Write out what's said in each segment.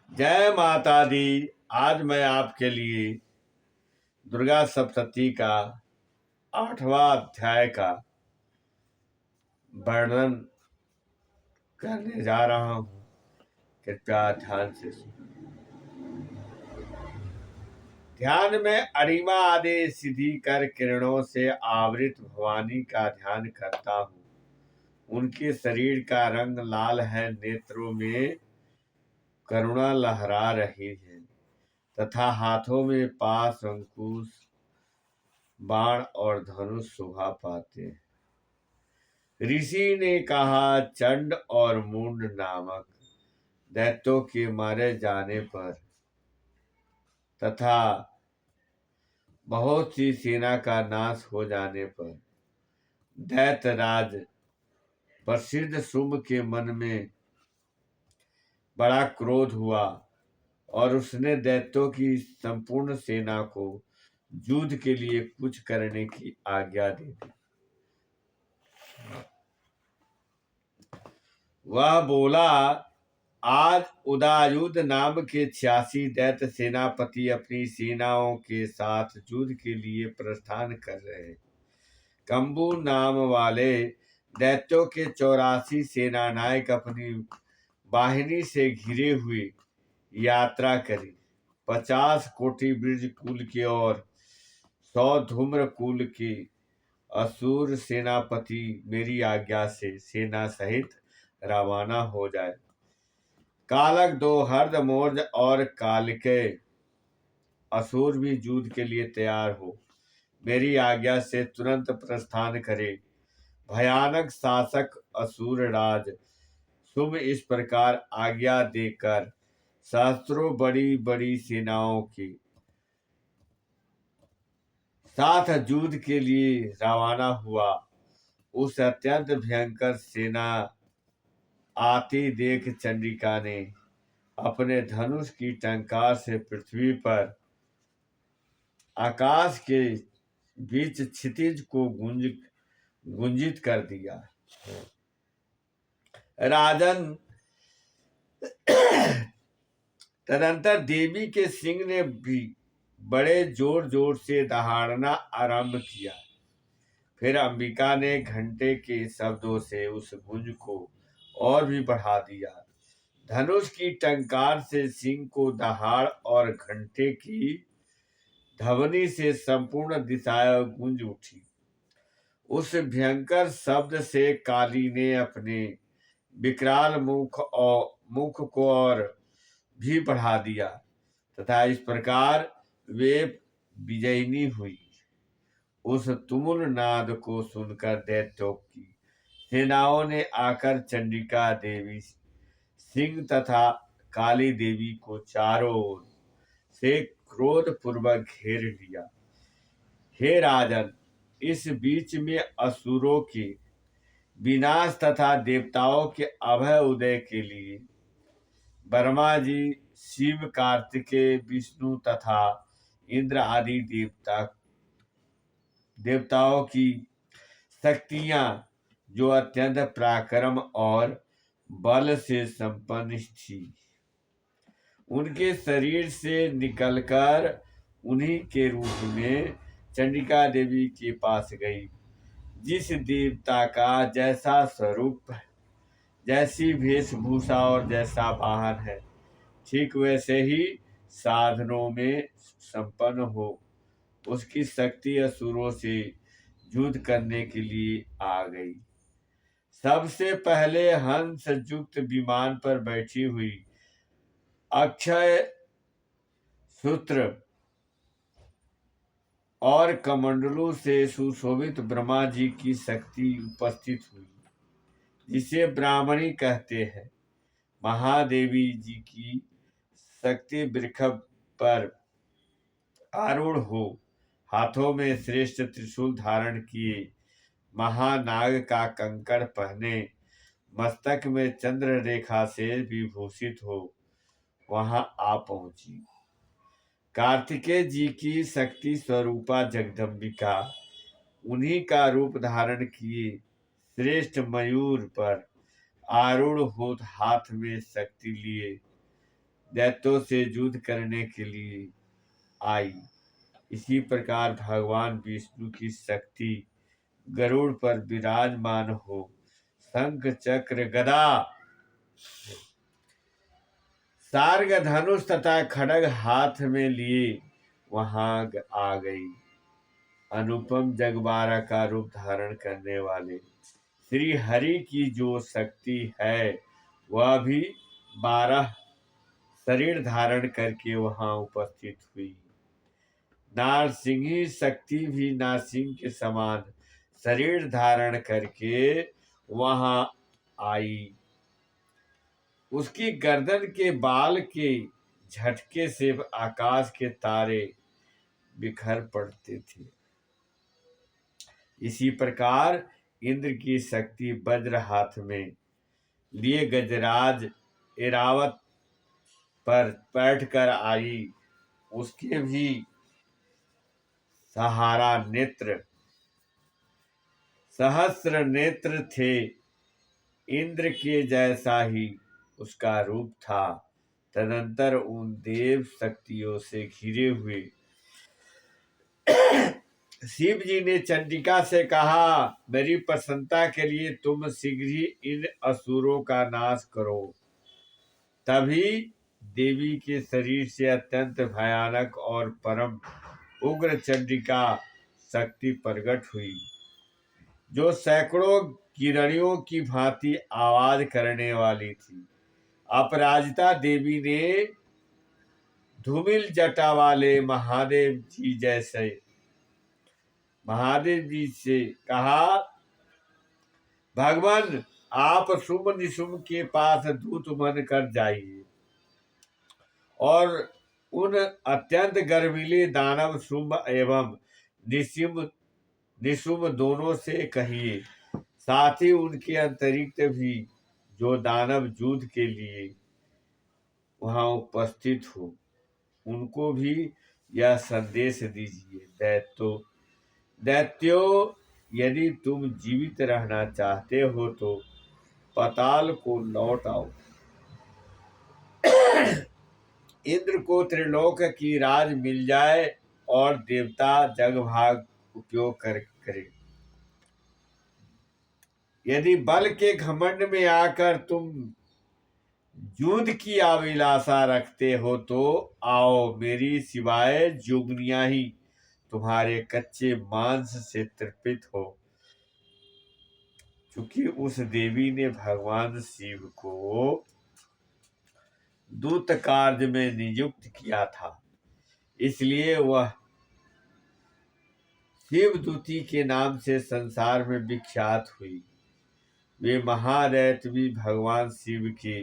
जय माता दी। आज मैं आपके लिए दुर्गा सप्तशती का 8वां अध्याय का वर्णन करने जा रहा हूँ। कृपया ध्यान से सुनो। ध्यान में अरिमा आदि सिद्धि कर किरणों से आवृत भवानी का ध्यान करता हूँ। उनके शरीर का रंग लाल है, नेत्रों में करुणा लहरा रही है तथा हाथों में पाश, अंकुश, बाण और धनुष शोभा पाते हैं। ऋषि ने कहा, चंड और मुंड नामक दैत्यों के मारे जाने पर तथा बहुत सी सेना का नाश हो जाने पर दैत्यराज प्रसिद्ध शुंभ के मन में बड़ा क्रोध हुआ और उसने दैत्यों की संपूर्ण सेना को युद्ध के लिए कुछ करने की आज्ञा दे दी। वह बोला, आज उदायुध नाम के 86 दैत्य सेनापति अपनी सेनाओं के साथ युद्ध के लिए प्रस्थान कर रहे हैं। कंबू नाम वाले दैत्यों के 84 सेनानायक अपनी वाहिनी से घिरे हुए यात्रा करी। 50 कोटि ब्रज कुल के और 100 धूम्र कुल के असुर सेनापति मेरी आज्ञा से सेना सहित रवाना हो जाए। कालक, दो हर्द, मोर्ज और कालिके असुर भी युद्ध के लिए तैयार हो मेरी आज्ञा से तुरंत प्रस्थान करे। भयानक शासक असुर राज शुंभ इस प्रकार आज्ञा देकर सहस्त्रों बड़ी बड़ी सेनाओं के साथ युद्ध के लिए रवाना हुआ। उस अत्यंत भयंकर सेना आती देख चंडिका ने अपने धनुष की टंकार से पृथ्वी पर आकाश के बीच क्षितिज को गुंजित कर दिया। राजन, तदंतर देवी के सिंह ने भी बड़े जोर जोर से दहाड़ना आरंभ किया। फिर अंबिका ने घंटे के शब्दों से उस गुंज को और भी बढ़ा दिया। धनुष की टंकार से सिंह को दहाड़ और घंटे की ध्वनि से संपूर्ण दिशाएं गूंज उठी। उस भयंकर शब्द से काली ने अपने विकराल मुख को और भी बढ़ा दिया तथा इस प्रकार वे विजयिनी हुई। उस तुमुल नाद को सुनकर दैत्यों की सेनाओं ने आकर चंडिका देवी, सिंह तथा काली देवी को चारों ओर से क्रोध पूर्वक घेर लिया। हे राजन, इस बीच में असुरों के विनाश तथा देवताओं के अभय उदय के लिए ब्रह्मा जी, शिव, कार्तिकेय, विष्णु तथा इंद्र आदि देवताओं की शक्तियां जो अत्यंत पराक्रम और बल से संपन्न थी, उनके शरीर से निकलकर उन्हीं के रूप में चंडिका देवी के पास गई। जिस देवता का जैसा स्वरूप, जैसी वेशभूषा और जैसा वाहन है, ठीक वैसे ही साधनों में संपन्न हो, उसकी शक्ति असुरों से युद्ध करने के लिए आ गई। सबसे पहले हंस युक्त विमान पर बैठी हुई अक्षय सूत्र और कमंडलों से सुशोभित ब्रह्मा जी की शक्ति उपस्थित हुई, जिसे ब्राह्मणी कहते हैं। महादेवी जी की शक्ति वृक्ष पर आरूढ़ हो, हाथों में श्रेष्ठ त्रिशूल धारण किए, महानाग का कंकड़ पहने, मस्तक में चंद्र रेखा से विभूषित हो वहां आ पहुंची। कार्तिकेय जी की शक्ति स्वरूपा जगदम्बिका उन्हीं का रूप धारण किए श्रेष्ठ मयूर पर आरूढ़ हो हाथ में शक्ति लिए दैत्यों से युद्ध करने के लिए आई। इसी प्रकार भगवान विष्णु की शक्ति गरुड़ पर विराजमान हो शंख चक्र गदा सार्ग धनुष तथा खड्ग हाथ में लिए वहां आ गई। अनुपम जगबारा का रूप धारण करने वाले श्री हरि की जो शक्ति है वह भी 12 शरीर धारण करके वहां उपस्थित हुई। नारसिंही शक्ति भी नारसिंह के समान शरीर धारण करके वहां आई। उसकी गर्दन के बाल के झटके से आकाश के तारे बिखर पड़ते थे। इसी प्रकार इंद्र की शक्ति वज्र हाथ में लिए गजराज एरावत पर बैठकर आई। उसके भी सहारा नेत्र सहस्र नेत्र थे। इंद्र के जैसा ही उसका रूप था। तदंतर उन देव शक्तियों से घिरे हुए शिव जी ने चंडिका से कहा, मेरी प्रसन्नता के लिए तुम शीघ्र ही इन असुरों का नाश करो। तभी देवी के शरीर से अत्यंत भयानक और परम उग्र चंडिका शक्ति प्रकट हुई, जो सैकड़ों किरणियों की भांति आवाज करने वाली थी। अपराजिता देवी ने धूमिल जटा वाले महादेव जी से कहा, भगवान आप शुंभ निशुंभ के पास दूत मन कर जाइए और उन अत्यंत गर्वीले दानव शुंभ एवं निशुंभ दोनों से कहिए, साथ ही उनके अतिरिक्त भी जो दानव युद्ध के लिए वहां उपस्थित हो उनको भी यह संदेश दीजिए, दैत्यों यदि तुम जीवित रहना चाहते हो तो पाताल को लौट आओ। इंद्र को त्रिलोक की राज मिल जाए और देवता जगभाग उपयोग करे। यदि बल के घमंड में आकर तुम युद्ध की अभिलाषा रखते हो तो आओ, मेरी सिवाय जोगनियां ही तुम्हारे कच्चे मांस से तृप्त हो। क्योंकि उस देवी ने भगवान शिव को दूत कार्य में नियुक्त किया था, इसलिए वह शिव दूती के नाम से संसार में विख्यात हुई। वे महादैत्य भी भगवान शिव के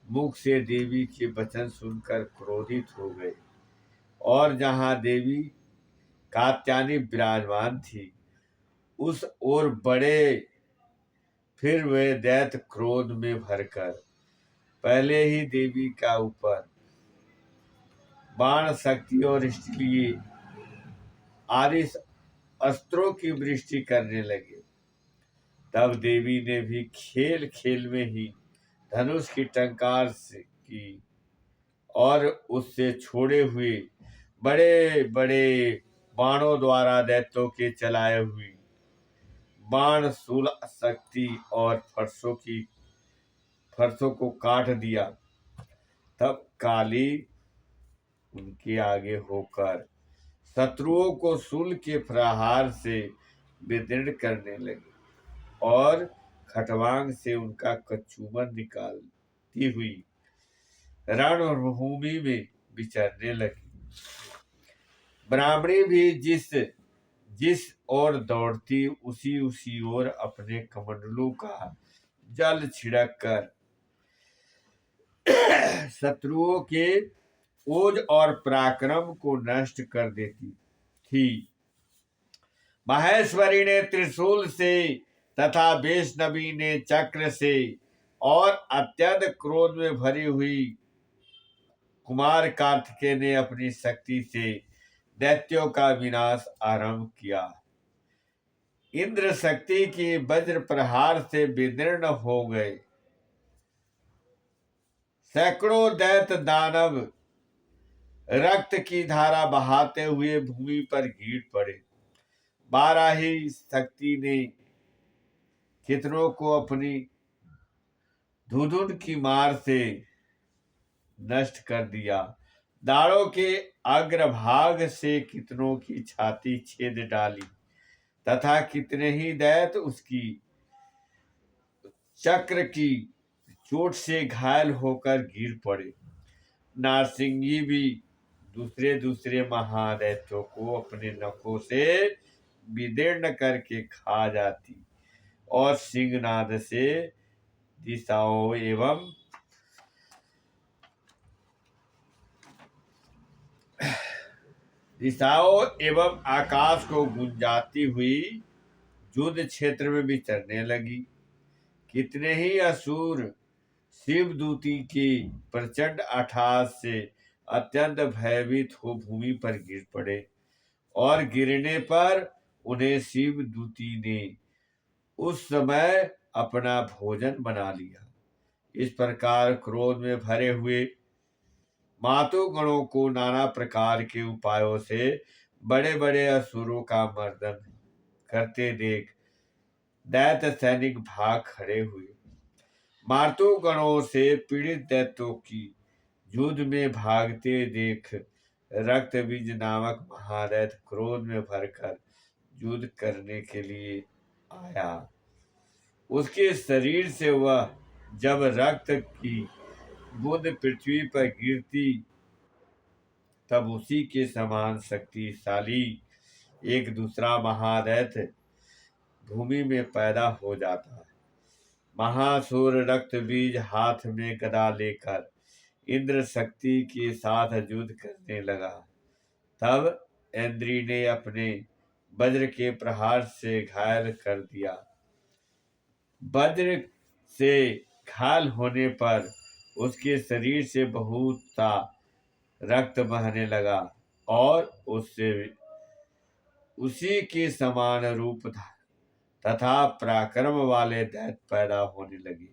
मुख से देवी के वचन सुनकर क्रोधित हो गए और जहां देवी कात्यायनी विराजमान थी उस ओर बढ़े। फिर वे दैत्य क्रोध में भरकर पहले ही देवी का ऊपर बाण शक्ति और इसलिए आदि अस्त्रों की वृष्टि करने लगे। तब देवी ने भी खेल खेल में ही धनुष की टंकार की और उससे छोड़े हुए बड़े बड़े बाणों द्वारा दैत्यों के चलाए हुए बाण शूल शक्ति और फरसों को काट दिया। तब काली उनके आगे होकर शत्रुओं को शूल के प्रहार से विदीर्ण करने लगे और खटवांग से उनका कच्छुमन निकालती हुई रणभूमि में विचरने लगी। ब्राह्मणी भी जिस ओर दौड़ती उसी ओर अपने कमंडलों का जल छिड़क कर शत्रुओं के ओज और पराक्रम को नष्ट कर देती थी। महेश्वरी ने त्रिशूल से तथा वैष्णवी ने चक्र से और अत्यंत क्रोध में भरी हुई कुमार कार्तिकेय ने अपनी शक्ति से दैत्यों का विनाश आरंभ किया। इंद्र शक्ति के वज्र प्रहार से विदीर्ण हो गए। सैकड़ों दैत्य दानव रक्त की धारा बहाते हुए भूमि पर गिर पड़े। बाराही शक्ति ने कितनों को अपनी धुंधुन की मार से नष्ट कर दिया। दाढ़ों के अग्रभाग से कितनों की छाती छेद डाली तथा कितने ही दैत्य उसकी चक्र की चोट से घायल होकर गिर पड़े। नारसिंगी भी दूसरे दूसरे महादैत्यों को अपने नखों से विदीर्ण करके खा जाती और सिंहनाद से दिशाओं एवं आकाश को गुंजाती हुई युद्ध क्षेत्र में विचरने लगी। कितने ही असुर शिवदूती की प्रचंड अट्टहास से अत्यंत भयभीत हो भूमि पर गिर पड़े और गिरने पर उन्हें शिवदूती ने उस समय अपना भोजन बना लिया। इस प्रकार क्रोध में भरे हुए मातु गणों को नाना प्रकार के उपायों से बड़े बड़े असुरों का मर्दन करते देख दैत्य सैनिक भाग खड़े हुए। मातु गणों से पीड़ित दैत्यों की युद्ध में भागते देख रक्तबीज नामक महादैत्य क्रोध में भरकर युद्ध करने के लिए आया। उसके शरीर से वह जब रक्त की बूंद पृथ्वी पर गिरती तब उसी के समान शक्तिशाली एक दूसरा महादैत्य भूमि में पैदा हो जाता है। महासुर रक्त बीज हाथ में गदा लेकर इंद्र शक्ति के साथ युद्ध करने लगा। तब इंद्री ने अपने वज्र के प्रहार से घायल कर दिया। वज्र से घायल होने पर उसके शरीर से बहुत सा रक्त बहने लगा और उससे उसी के समान रूप तथा पराक्रम वाले दैत्य पैदा होने लगे।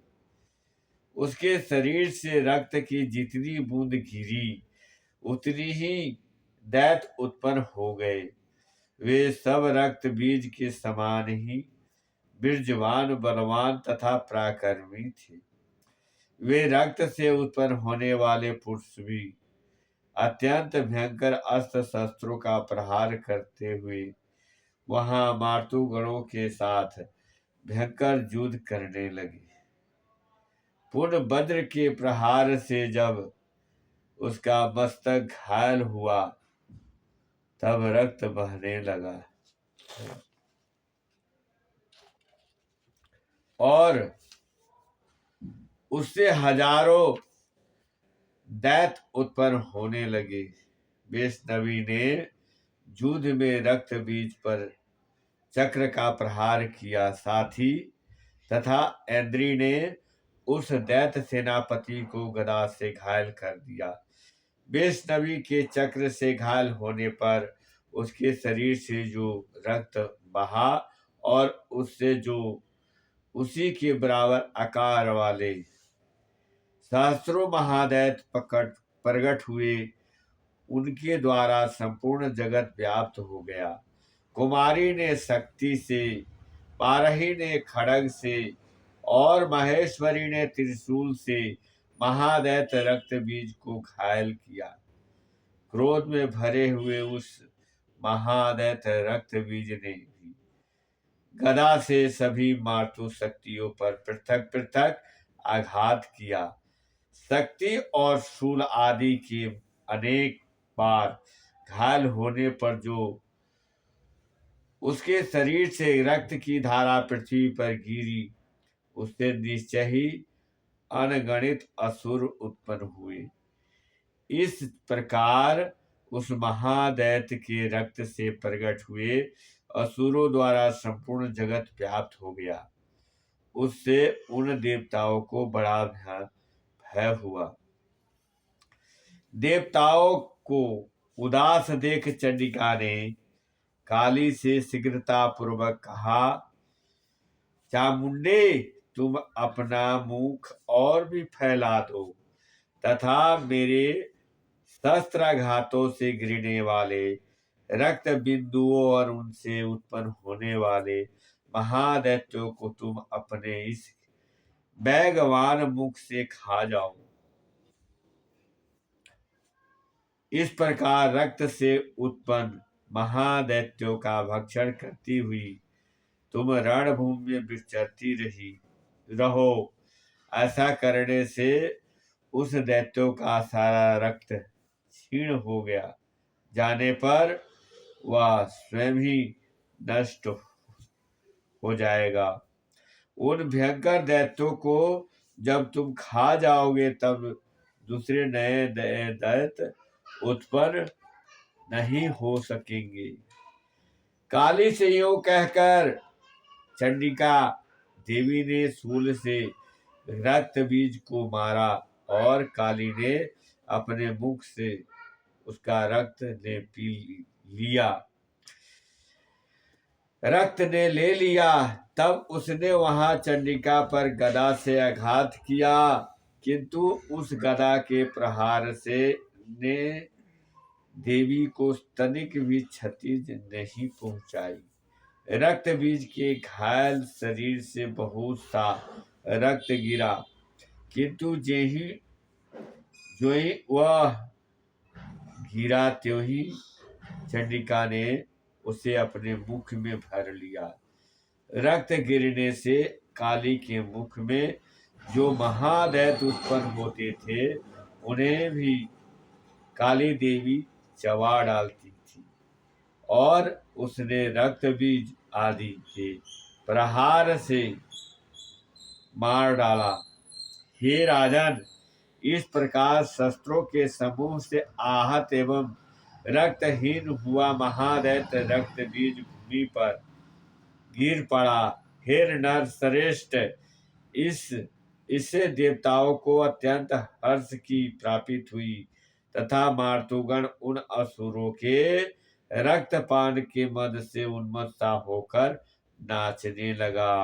उसके शरीर से रक्त की जितनी बूंद गिरी उतनी ही दैत्य उत्पन्न हो गए। वे सब रक्त बीज के समान ही बीर्जवान, बलवान तथा पराक्रमी थे। वे रक्त से उत्पन्न होने वाले पुरुष भी अत्यंत भयंकर अस्त्र शस्त्रों का प्रहार करते हुए वहां मातु गणों के साथ भयंकर युद्ध करने लगे। पुनः वज्र के प्रहार से जब उसका मस्तक घायल हुआ तब रक्त बहने लगा और उससे हजारों दैत्य उत्पन्न होने लगे। वैष्णवी ने युद्ध में रक्त बीज पर चक्र का प्रहार किया। साथी तथा इंद्री ने उस दैत्य सेनापति को गदा से घायल कर दिया। वैष्णवी के चक्र से घायल होने पर उसके शरीर से जो रक्त बहा और उससे जो उसी के बराबर आकार वाले सहस्त्रों महादैत्य प्रकट हुए, उनके द्वारा संपूर्ण जगत व्याप्त हो गया। कुमारी ने शक्ति से, बारही ने खड्ग से और महेश्वरी ने त्रिशूल से महादैत्य रक्त बीज को घायल किया। क्रोध में भरे हुए उस महादैत्य रक्त बीज ने भी गदा से सभी मातु शक्तियों पर पृथक पृथक आघात किया। शक्ति और शूल आदि के अनेक बार घायल होने पर जो उसके शरीर से रक्त की धारा पृथ्वी पर गिरी, उससे निश्चय ही अनगणित असुर उत्पन्न हुए। इस प्रकार उस महादैत्य के रक्त से प्रकट हुए असुरों द्वारा संपूर्ण जगत व्याप्त हो गया। उससे उन देवताओं को बड़ा भय हुआ। देवताओं को उदास देख चंडिका ने काली से शीघ्रता पूर्वक कहा, चामुंडे तुम अपना मुख और भी फैला दो, तथा मेरे शस्त्राघातों से गिरने वाले रक्त बिंदुओं और उनसे उत्पन्न होने वाले महादैत्यों को तुम अपने इस वेगवान मुख से खा जाओ। इस प्रकार रक्त से उत्पन्न महादैत्यों का भक्षण करती हुई तुम रणभूमि में विचरती रहो। ऐसा करने से उस दैत्यों का सारा रक्त क्षीण हो गया जाने पर वह स्वयं ही नष्ट हो जाएगा। उन भयंकर दैत्यों को जब तुम खा जाओगे तब दूसरे नए दैत्य उत्पन्न नहीं हो सकेंगे। काली से यूं कहकर चंडिका देवी ने शूल से रक्त बीज को मारा और काली ने अपने मुख से उसका रक्त ने ले लिया। तब उसने वहां चंडिका पर गदा से आघात किया, किंतु उस गदा के प्रहार से ने देवी को तनिक भी क्षति नहीं पहुंचाई। रक्त बीज के घायल शरीर से बहुत सा रक्त गिरा, किंतु जो ही वह गिरा त्यों ही चंडिका ने उसे अपने मुख में भर लिया। रक्त गिरने से काली के मुख में जो महादैत्य उत्पन्न होते थे उन्हें भी काली देवी चबा डालती थी और उसने रक्त बीज आदि के प्रहार से मार डाला। हे राजन, इस प्रकार शस्त्रों के समूह से आहत एवं रक्तहीन हुआ महादैत्य रक्त बीज भूमि पर गिर पड़ा। हे नर श्रेष्ठ, इससे देवताओं को अत्यंत हर्ष की प्राप्ति हुई तथा मार्तुगण उन असुरों के रक्तपान के मद से उन्मत्त होकर नाचने लगा।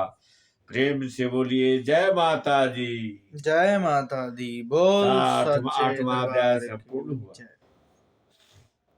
प्रेम से बोलिए जय माता दी। जय माता दी। बोल आठवां सच्चे अध्याय दरबार संपूर्ण की हुआ। जय।